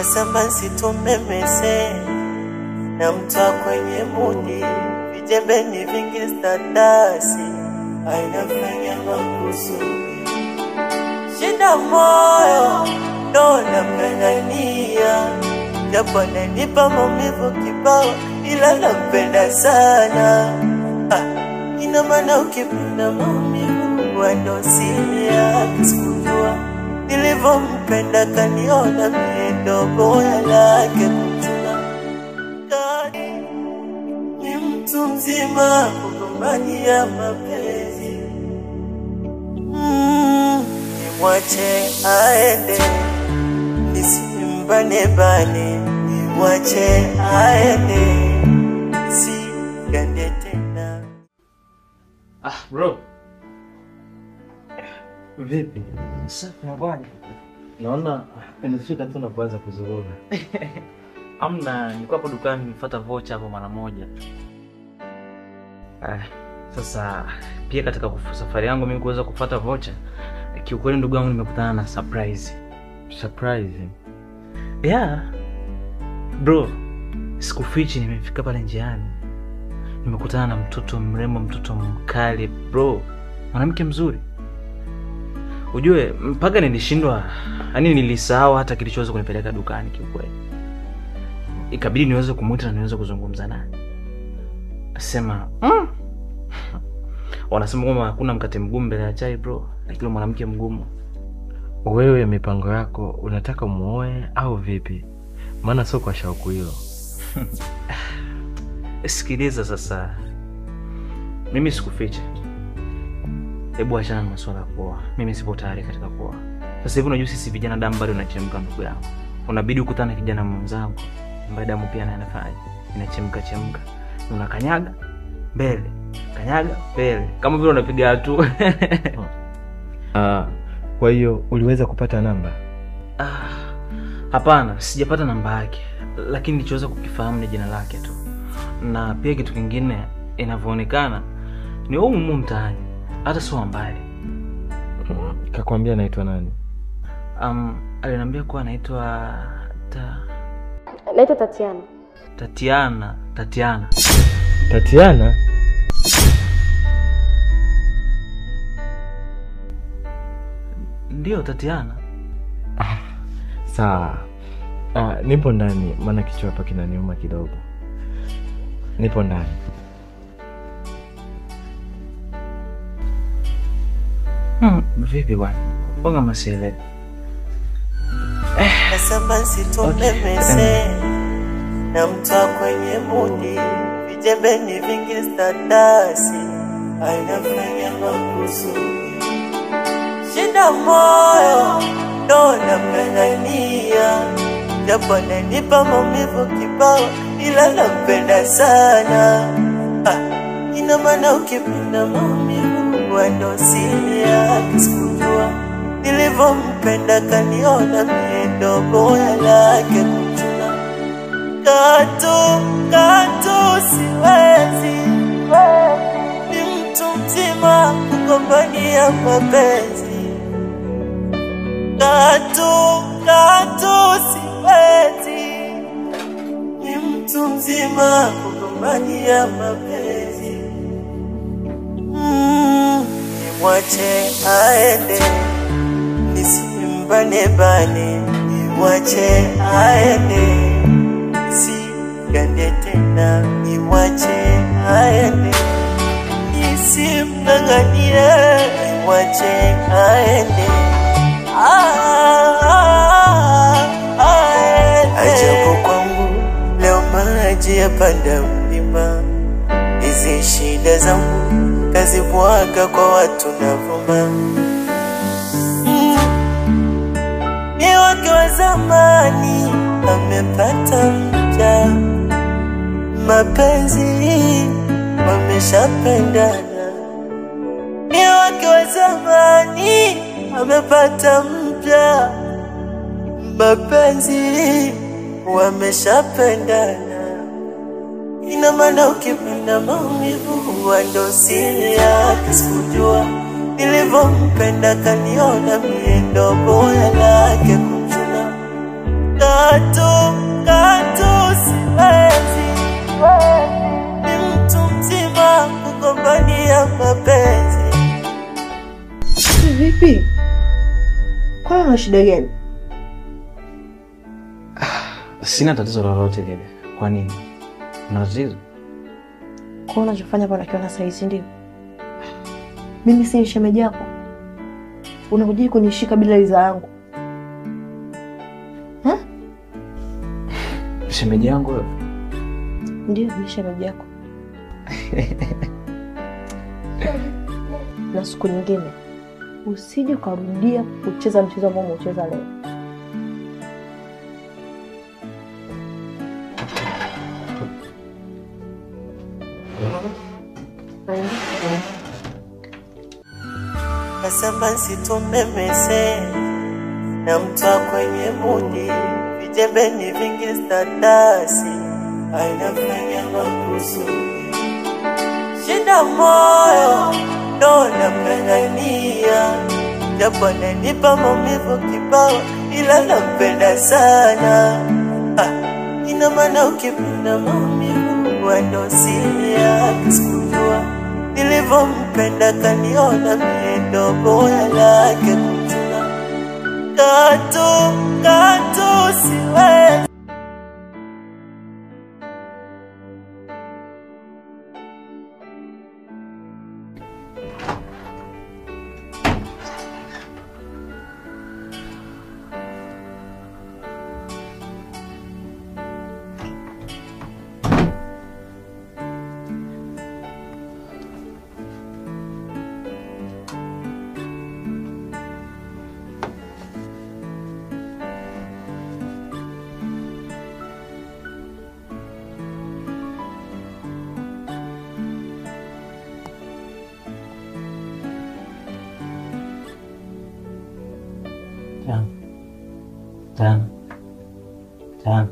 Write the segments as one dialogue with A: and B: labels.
A: Nasema situmemese na mtoa kwenye mudi, vijembeni vingi statasi ainafanya makusudi. Shida moyo ndo namng'ang'ania, japo ananipa maumivu kibao ila nampenda sana. Ina maana ukipenda maumivu wanosia kisikujua nilivyompenda kaniona miendo boya lake kuchuna. Ni mtu mzima kugombania mapenzi, nimwache aende nisimbane bane, nimwache aende nisigande tena.
B: Bro.
C: Vipi?
B: Safi mbwana.
C: Naona inafika tu na kuanza kuzurura.
B: Amna, nilikuwa hapo dukani nimefuata voucher hapo mara moja. Sasa pia katika safari yangu mimi kuweza kufuata voucher, kiukweli ndugu yangu nimekutana na surprise.
C: Surprise?
B: Yeah. Bro, sikufichi nimefika pale njiani. Nimekutana na mtoto mrembo, mtoto mkali, bro. Mwanamke mzuri. Ujue mpaka nilishindwa, yani nilisahau hata kilichoweza kunipeleka dukani kiukweli. Ikabidi niweze kumuita na niweze kuzungumza naye. Asema, wanasema kwamba hakuna mkate mgumu mbele ya chai bro, lakini mwanamke mgumu.
C: Wewe mipango yako unataka muoe au vipi? Maana sio kwa shauku hilo.
B: Sikiliza sasa. Mimi sikuficha. Hebu achana na masuala ya kuoa. Mimi sipo tayari katika kuoa. Sasa hivi unajua sisi vijana damu bado inachemka ndugu yangu. Unabidi ukutane na kijana mwenzangu ambaye damu pia naye anafanya inachemka. Unakanyaga mbele, kanyaga mbele. Kama vile unapiga hatua.
C: Kwa hiyo uliweza kupata namba?
B: Hapana, sijapata namba yake. Lakini nilichoweza kukifahamu ni jina lake tu. Na pia kitu kingine inavyoonekana ni humu mtaani. Hata sio mbali.
C: Kakwambia anaitwa nani?
B: Aliniambia kuwa anaitwa
D: naitwa Tatiana.
C: Tatiana?
B: Ndio Tatiana.
C: Sawa. Nipo ndani, maana kichwa hapa kinaniuma kidogo. Nipo ndani.
B: Vipi bwana? Bonga masele.
A: Nasema situmemese na mtoa kwenye mudi, vijembeni vingi statasi ainafanya makusudi. Shida moyo ndo namng'ang'ania, japo ananipa maumivu kibao ila nampenda sana. Ina maana ukipenda maumivu wanosia kisikujua nilivyompenda kaniona miendo boya lake kuchuna. Katu siwezi, ni mtu mzima kugombania mapenzi. Katu siwezi, ni mtu mzima kugombania mapenzi. Nimwache aende nisimbane bane, nimwache aende nisigande tena, nimwache aende nisimng'ang'anie, nimwache aende. Ajabu kwangu leo maji yapanda mlima, hizi shida zangu kazibwaga kwa watu na vuma. Ni wake wa zamani amepata mja, mapenzi wameshapendana. Ni wake wa zamani amepata mpya, mapenzi wameshapendana. Ina maana ukipenda maumivu wandosia kisikujua nilivyompenda kaniona miendo boya lake kuchuna.
D: una shida gani?
B: Sina tatizo lolote lile. Kwa nini? Una tatizo?
D: Kwa unachofanya kwa nakiona saizi ndio. Mimi si shemeji yako. Unakuja kunishika bila ridhaa yangu.
B: Shemeji yangu wewe?
D: Ndio, ni shemeji yako. Na siku nyingine usije kurudia kucheza mchezo ambao umecheza leo.
A: Nasema situmemese na mtoa kwenye mudi, vijembeni vingi statasi ainafanya makusudi. Shida moyo ndo napendania, japo ananipa maumivu kibao, ila nampenda sana. Ina maana ukipenda maumivu ndo siri yake, sikujua nilivyompenda kaniona miendo boya lake kuchuna. Katu siwezi.
B: Tan.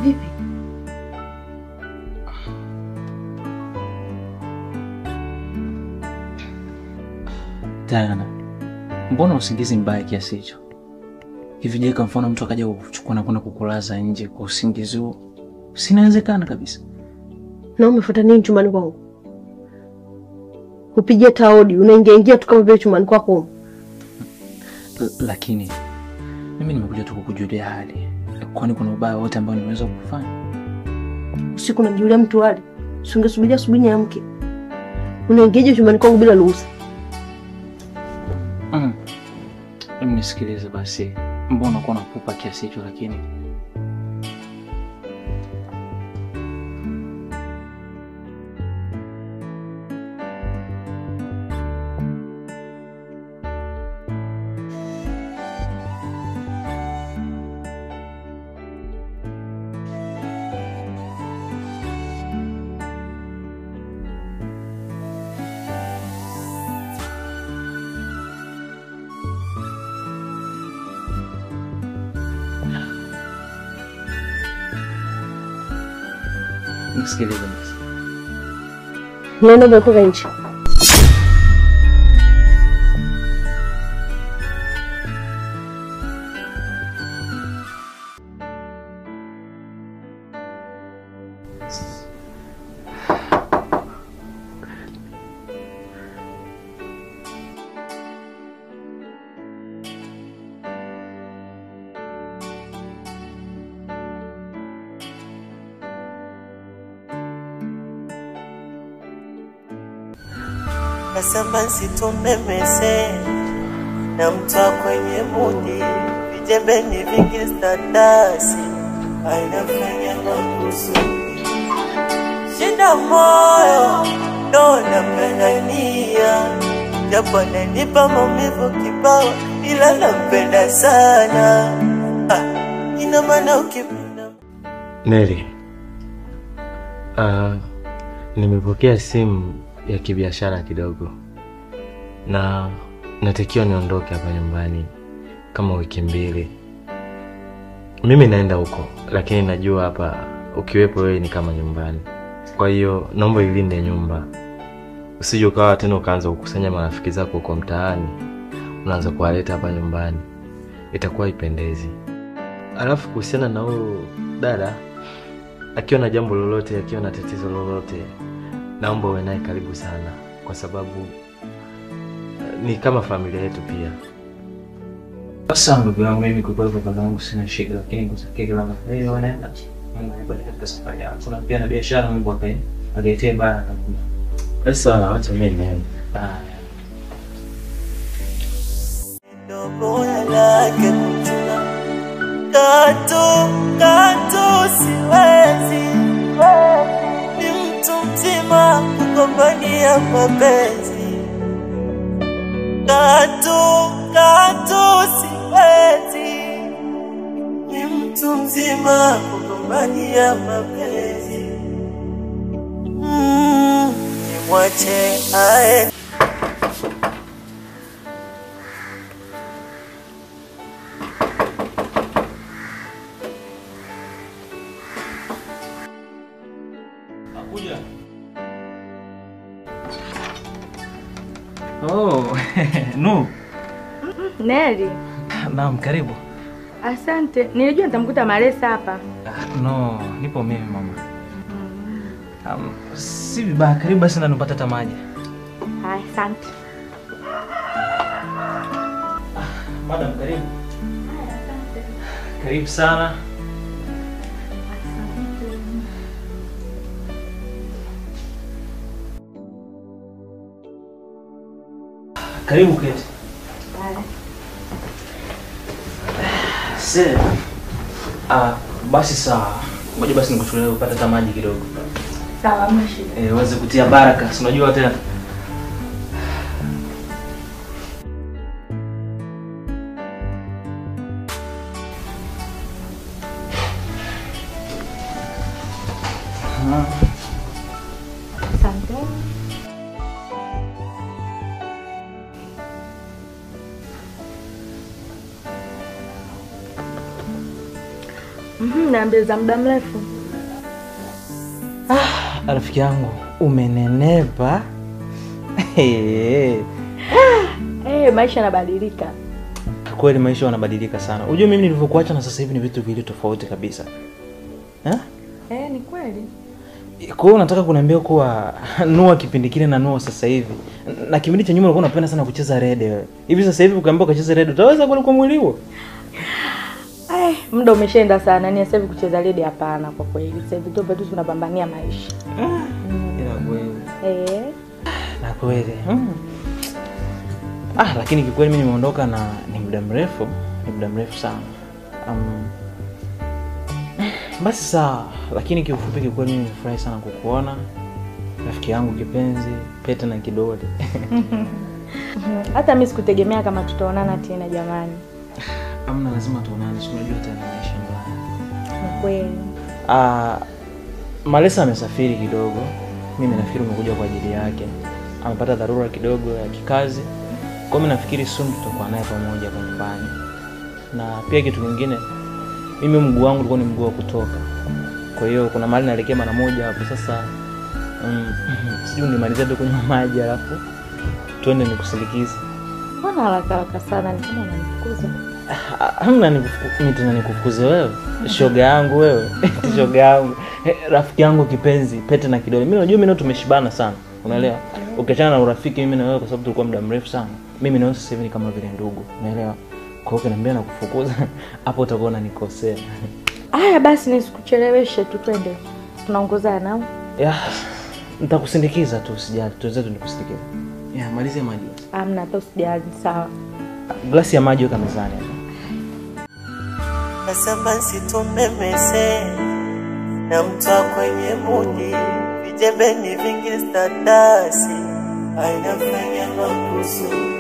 D: Vipi?
B: Diana, mbona usingizi mbaya kiasi hicho? Hivi je, kwa mfano mtu akaja kuchukua na kwenda kukulaza nje kwa usingizi huo? Sinawezekana kabisa.
D: Na umefuata nini chumbani kwangu? Kupigia taodi, unaingia tu kama vile chumbani kwako.
B: Lakini mimi nimekuja tu kukujulia hali. Kwani kuna ubaya wote ambao nimeweza kufanya?
D: Usiku unajulia mtu hali. Usingesubiria asubuhi amke. Unaingia chumbani kwangu bila ruhusa.
B: Nisikilize basi. Mbona uko unapupa kiasi hicho lakini? Nisikilize basi.
D: Nenda bako nje.
A: Nasema situmemese na mtoa kwenye mudi, vijembeni vingi statasi ainafanya makusudi. Shida moyo ndo napendania, japo ananipa maumivu kibao, ila nampenda sana. Ina maana ukipenda.
C: Neli, Nimepokea simu ya kibiashara kidogo. Na natakiwa niondoke hapa nyumbani kama wiki 2. Mimi naenda huko, lakini najua hapa ukiwepo wewe ni kama nyumbani. Kwa hiyo naomba ilinde nyumba. Usije ukawa tena ukaanza kukusanya marafiki zako huko mtaani, unaanza kuwaleta hapa nyumbani. Itakuwa ipendezi. Alafu kuhusiana na huyo dada, akiwa na jambo lolote, akiwa na tatizo lolote, naomba uwe naye karibu sana, kwa sababu ni kama familia yetu pia.
B: Sasa ndugu yangu, mimi kwa kweli baba yangu sina shida, lakini kusikia kila mara hiyo wanaenda Mungu abariki katika safari yako. Kuna pia na biashara Mungu akaletee baraka.
C: Sasa acha mimi niende.
A: Ndogo lake kuchuna Katu siwezi ni mtu mzima kugombania mapenzi. Katu siwezi ni mtu mzima kugombania mapenzi. Nimwache ae.
B: Oh, no.
E: Neli.
B: Naam, karibu.
E: Asante. Nilijua nitamkuta Malesa hapa.
B: No, nipo mimi mama. Si vibaya, karibu basi na nipate hata maji.
E: Asante.
B: Madam, karibu.
E: Asante.
B: Karibu sana. Karibu keti. Basi sawa. Ngoja basi nikuchukulie upate hata maji kidogo.
E: Sawa, mshi.
B: Uweze kutia baraka. Si unajua tena.
E: Asante. Naambia za muda mrefu.
B: Rafiki yangu, umenenepa.
E: Maisha yanabadilika.
B: Kweli maisha yanabadilika sana. Unajua mimi nilivyokuacha na sasa hivi ni vitu vile tofauti kabisa.
E: Ni kweli.
B: Kwa hiyo unataka kuniambia kuwa Noah kipindi kile na Noah sasa hivi. Na kipindi cha nyuma ulikuwa unapenda sana kucheza rede wewe. Hivi sasa hivi ukiambiwa kucheza rede utaweza kweli kwa mwili huo?
E: Muda umeshaenda sana. Ni sasa hivi kucheza rede hapana kwa kweli. Sasa hivi tu tunapambania maisha.
B: Ila kweli. Na kweli. Lakini kikweli mimi nimeondoka na ni muda mrefu sana. Basi sawa, lakini kiufupi kikweli mimi nimefurahi sana kukuona. Rafiki yangu kipenzi, pete na kidole.
E: Hata mimi sikutegemea kama tutaonana tena jamani.
B: Amna, lazima tuonane, si unajua tena maisha mbaya.
E: Ni kweli.
B: Malesa amesafiri kidogo. Mimi nafikiri umekuja kwa ajili yake. Amepata dharura kidogo ya kikazi. Kwa mimi nafikiri soon tutakuwa naye pamoja kwa nyumbani. Na pia kitu kingine, mimi mguu wangu ulikuwa ni mguu wa kutoka. Kwa hiyo kuna mahali naelekea mara moja hapo sasa. Sijui nimalize tu kunywa maji alafu twende nikusindikize.
E: Mbona haraka sana, ni kama unanifukuza?
B: Hamna, tena nikufukuze wewe. Shoga yangu wewe. Shoga yangu. Rafiki yangu kipenzi, pete na kidole. Mimi unajua mimi tumeshibana sana. Unaelewa? Ukiachana na urafiki mimi na wewe kwa sababu tulikuwa muda mrefu sana. Mimi na wewe sasa hivi ni kama vile ndugu. Unaelewa? Kwa hiyo kaniambia na kufukuza hapo utakuwa unanikosea.
E: Basi nisikucheleweshe tu, twende. Tunaongozana nao.
B: Nitakusindikiza tu, usijali. Tuweze nikusindikize. Malize maji.
E: Hamna, hata usijali, sawa.
B: Glasi ya maji weka mezani.
A: Nasema situmemese na mtu kwenye mudi. Vijembeni vingi statasi ainafanya makusudi.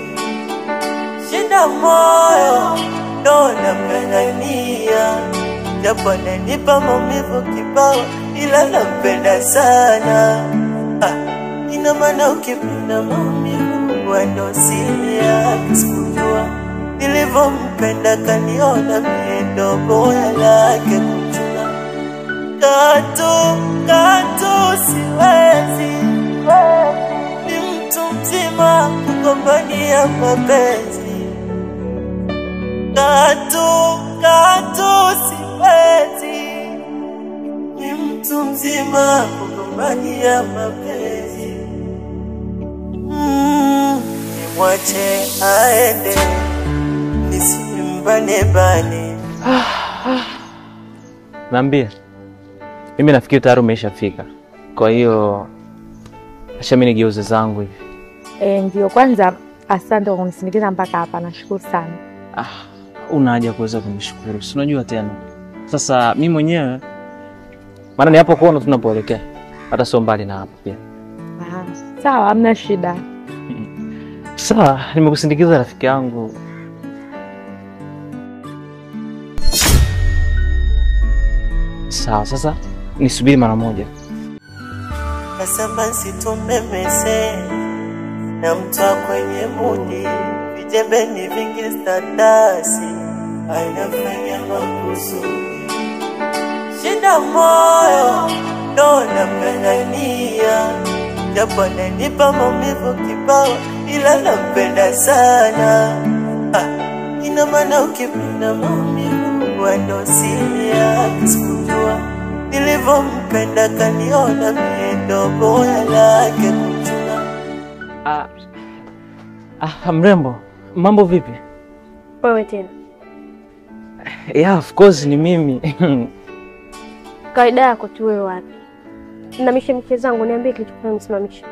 A: Shida moyo ndo napendania, japo nanipa maumivu kibao ila nampenda sana. Ina maana ukipenda maumivu wendo siri yake sikujua. Nilivyompenda kaniona mie ndo boya lake kuchuna. Katu siwezi, ni mtu mzima kugombania mapenzi. Katu siwezi, ni mtu mzima kugombania mapenzi. Nimwache aende, nisimbane.
B: Naambia mimi nafikiri tayari umeshafika. Kwa hiyo acha mimi nigeuze zangu hivi.
E: Ndio, kwanza asante kwa kunisindikiza mpaka hapa, nashukuru sana.
B: Una haja kuweza kunishukuru. Si unajua tena. Sasa mimi mwenyewe maana ni hapo kuona tunapoelekea. Hata sio mbali na hapa pia.
E: Sawa, hamna shida.
B: Sawa, nimekusindikiza rafiki yangu. Sawa, sasa nisubiri mara moja.
A: Nasema situmemese na mtoa kwenye mudi. Vijembeni vingi statasi ainafanya makusudi. Shida moyo ndo nampendania, japo ananipa maumivu kibao ila nampenda sana. Ina maana ukipenda maumivu wendo siri yake sikujua. Nilivyompenda kaniona mie ndo boya lake kuchuna.
B: Mrembo, mambo vipi?
D: Wewe tena?
B: Yeah, of course ni mimi.
D: Kaida yako tu wewe wapi? Na mishe zangu niambie kilichofanya nisimamishe.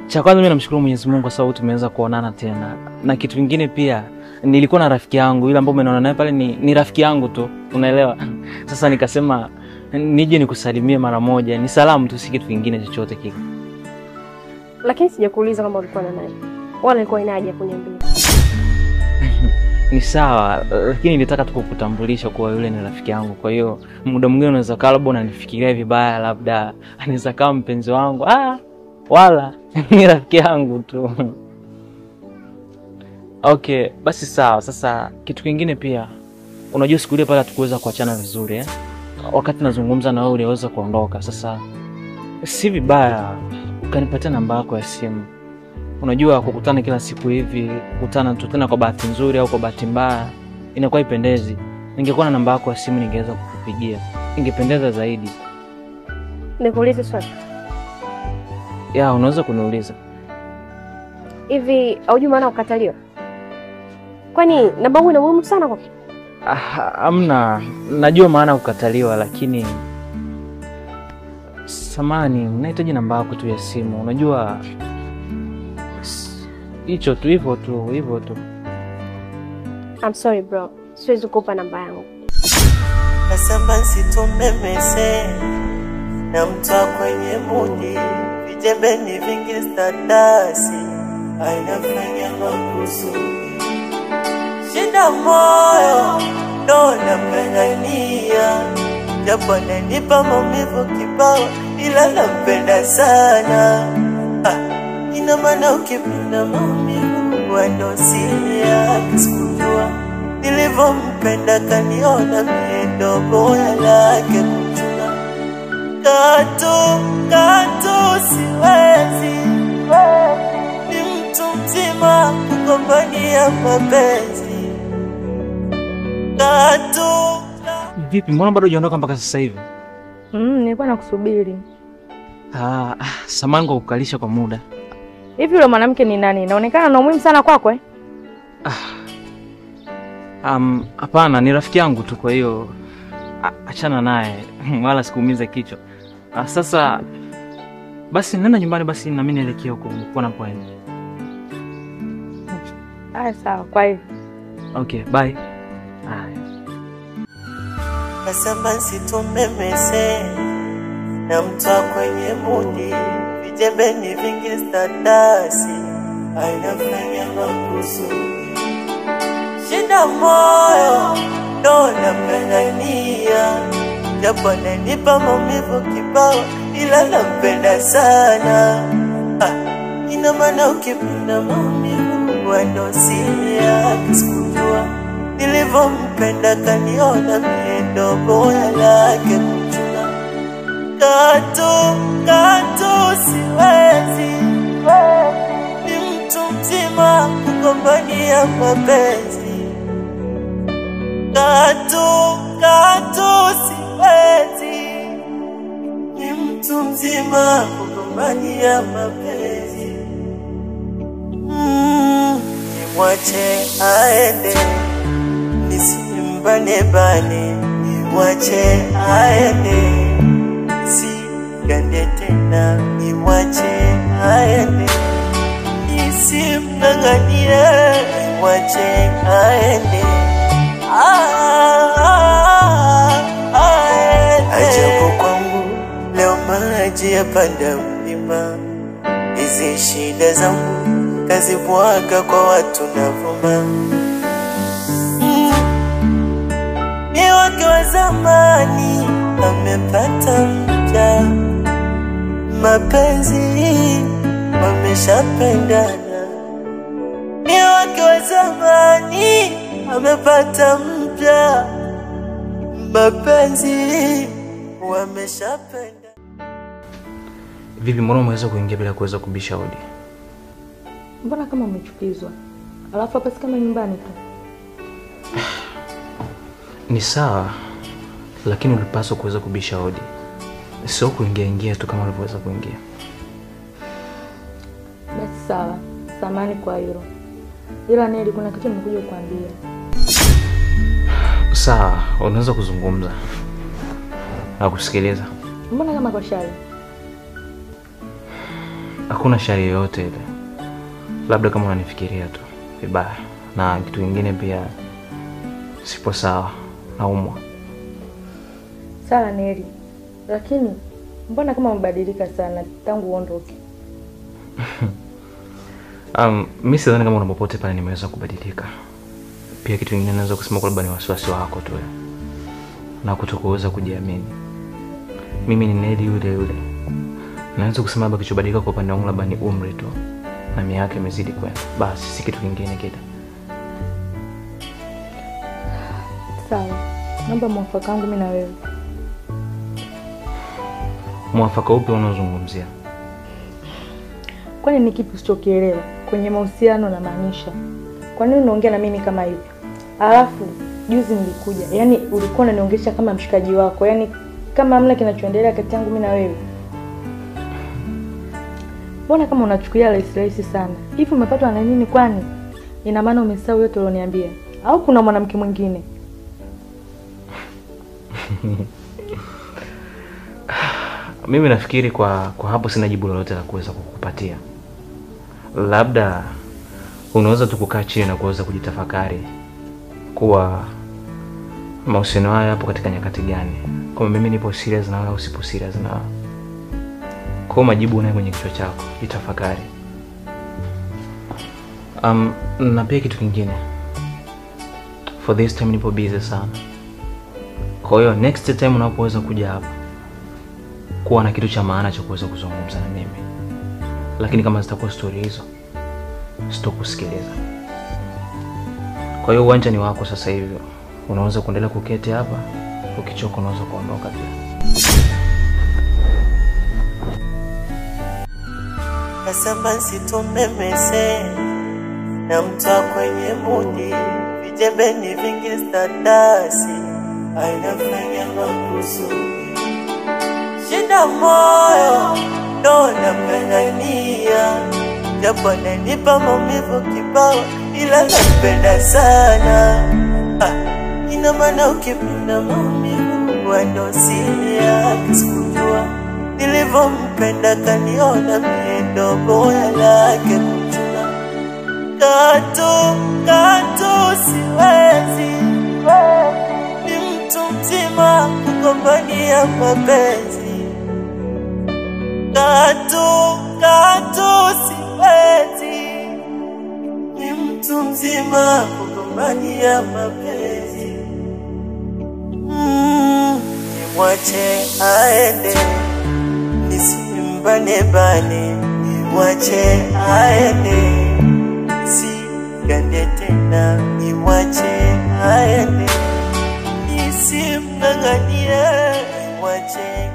B: Cha kwanza mimi namshukuru Mwenyezi Mungu kwa sababu tumeweza kuonana tena. Na kitu kingine pia nilikuwa na rafiki yangu yule ambaye umeona naye pale ni rafiki yangu tu, unaelewa? Sasa nikasema nije nikusalimie mara moja. Ni salamu tu, si kitu kingine chochote kile.
D: Lakini sijakuuliza kama ulikuwa na nani. Wala ilikuwa ina haja kuniambia.
B: Ni sawa, lakini nilitaka tu kukutambulisha kuwa yule ni rafiki yangu. Kwa hiyo muda mwingine unaweza kaa labda unanifikiria vibaya, labda anaweza kama mpenzi wangu. Wala ni rafiki yangu tu. Okay, basi sawa. Sasa kitu kingine pia, unajua siku ile pale hatukuweza kuachana vizuri wakati nazungumza na wewe uliweza kuondoka. Sasa si vibaya ukanipatia namba yako ya simu. Unajua kukutana kila siku hivi, kukutana tu tena kwa bahati nzuri au kwa bahati mbaya inakuwa ipendezi. Ningekuwa na namba yako ya simu ningeweza kukupigia. Ingependeza zaidi.
D: Nikuulize swali.
B: Ya, unaweza kuniuliza.
D: Hivi haujui maana ukataliwa? Kwani namba yangu ina muhimu sana kwa?
B: Hamna, najua maana ukataliwa, lakini samani, nahitaji namba yako tu ya simu. Unajua hicho tu, hivyo tu.
D: I'm sorry bro, siwezi kukupa namba yangu.
A: Nasema situmemese na mtoa kwenye mudi. Vijembeni vingi statasi ainafanya makusudi. Shida moyo ndo nampendania, japo ananipa maumivu kibao ila nampenda sana. Ina maana ukipenda maumivu wendo siri yake sikujua. Nilivyompenda kaniona mie ndo boya lake kuchuna. Katu siwezi, ni mtu mzima kugombania mapenzi.
B: Vipi, mbona bado hujaondoka mpaka sasa hivi?
E: Nilikuwa nakusubiri.
B: Samahani kwa kukalisha kwa muda.
E: Hivi yule mwanamke ni nani? Inaonekana na muhimu sana kwako
B: Hapana, ni rafiki yangu tu, kwa hiyo achana naye. Wala sikuumiza kichwa. Sasa basi nenda nyumbani, basi na mimi nielekea huko kwa napoenda.
E: Sawa, kwa hiyo.
B: Okay, bye.
A: Nasema situmemese na mtoa kwenye mudi. Vijembeni vingi statasi ainafanya makusudi. Shida moyo ndo nampendania, japo ananipa maumivu kibao, ila nampenda sana. Ina maana ukipenda maumivu wanosia kisikujua, nilivyompenda kaniona miendo boya lake kuchuna. Katu siwezi, ni mtu mzima kugombania mapenzi. Katu siwezi, ni mtu mzima kugombania mapenzi. Nimwache aende, nisimbane, nimwache aende, nisigande tena, nimwache aende, nisimng'ang'anie, nimwache aende. Ajabu kwangu leo maji yapanda mlima, hizi shida zangu kazibwaga kwa watu na vuma. Ni wake wa zamani amepata mpya, mapenzi wameshapendana. Ni wake wa zamani amepata mpya, mapenzi wameshapenda.
B: Vipi, mbona umeweza kuingia bila kuweza kubisha hodi?
E: Mbona kama umechukizwa? Alafu hapa si kama nyumbani tu.
B: Ni sawa, lakini ulipaswa kuweza kubisha hodi, sio kuingia tu kama ulivyoweza kuingia.
E: Basi sawa, samahani kwa hilo. Ila Neli, kuna kitu nimekuja kukuambia.
B: Sawa, unaweza kuzungumza. Nakusikiliza.
E: Mbona kama kwa shari?
B: Hakuna shari yoyote ile. Labda kama unanifikiria tu vibaya. Na kitu kingine pia sipo sawa, naumwa.
E: Sawa Neli. Lakini mbona kama umebadilika sana tangu uondoke?
B: Mimi sidhani kama unapopote pale nimeweza kubadilika. Pia kitu kingine naweza kusema kwamba ni wasiwasi wako tu na kutokuweza kujiamini. Mimi ni Neli yule. Naweza kusema labda kichobadilika kwa upande wangu labda ni umri tu na miaka imezidi kwenda. Basi si kitu kingine kile.
E: Sawa. Naomba mwafaka wangu mimi na wewe.
B: Mwafaka upi unaozungumzia?
E: Kwani ni kipi usichokielewa kwenye mahusiano na maanisha? Kwa nini unaongea na mimi kama hivi? Alafu juzi nilikuja, yani ulikuwa unaniongelesha kama mshikaji wako, yani kama hamna kinachoendelea kati yangu mimi na wewe. Mbona kama unachukulia rahisi sana? Hivi umepatwa na nini kwani? Ina maana umesahau yote ulioniambia? Au kuna mwanamke mwingine?
B: Mimi nafikiri kwa hapo sina jibu lolote la kuweza kukupatia. Labda unaweza tu kukaa chini na kuweza kujitafakari kuwa mahusiano haya hapo katika nyakati gani. Kama mimi nipo serious na wewe usipo serious na wewe. Kwa majibu unayo kwenye kichwa chako, jitafakari. Na pia kitu kingine. For this time nipo busy sana. Kwa hiyo next time unapoweza kuja hapa, kuwa na kitu cha maana cha kuweza kuzungumza na mimi. Lakini kama zitakuwa story hizo, sitokusikiliza. Kwa hiyo uwanja ni wako sasa hivi. Unaweza kuendelea kuketi hapa, ukichoka unaweza kuondoka pia.
A: Kasamba situmemese na mtoa kwenye mudi, vijembeni vingi stadasi ainafanya makusudi. Shida moyo ndo napendania, japo ananipa maumivu kibao, ila nampenda sana. Ina maana ukipenda maumivu wanosia kisikujua, nilivyompenda kaniona miendo boya lake kuchuna. Katu siwezi, ni mtu mzima kugombania mapenzi. Katu siwezi, ni mtu mzima kugombania mapenzi. nimwache aende, nisimbane, nimwache aende, nisigande tena, nimwache aende, nisimng'ang'anie, nimwache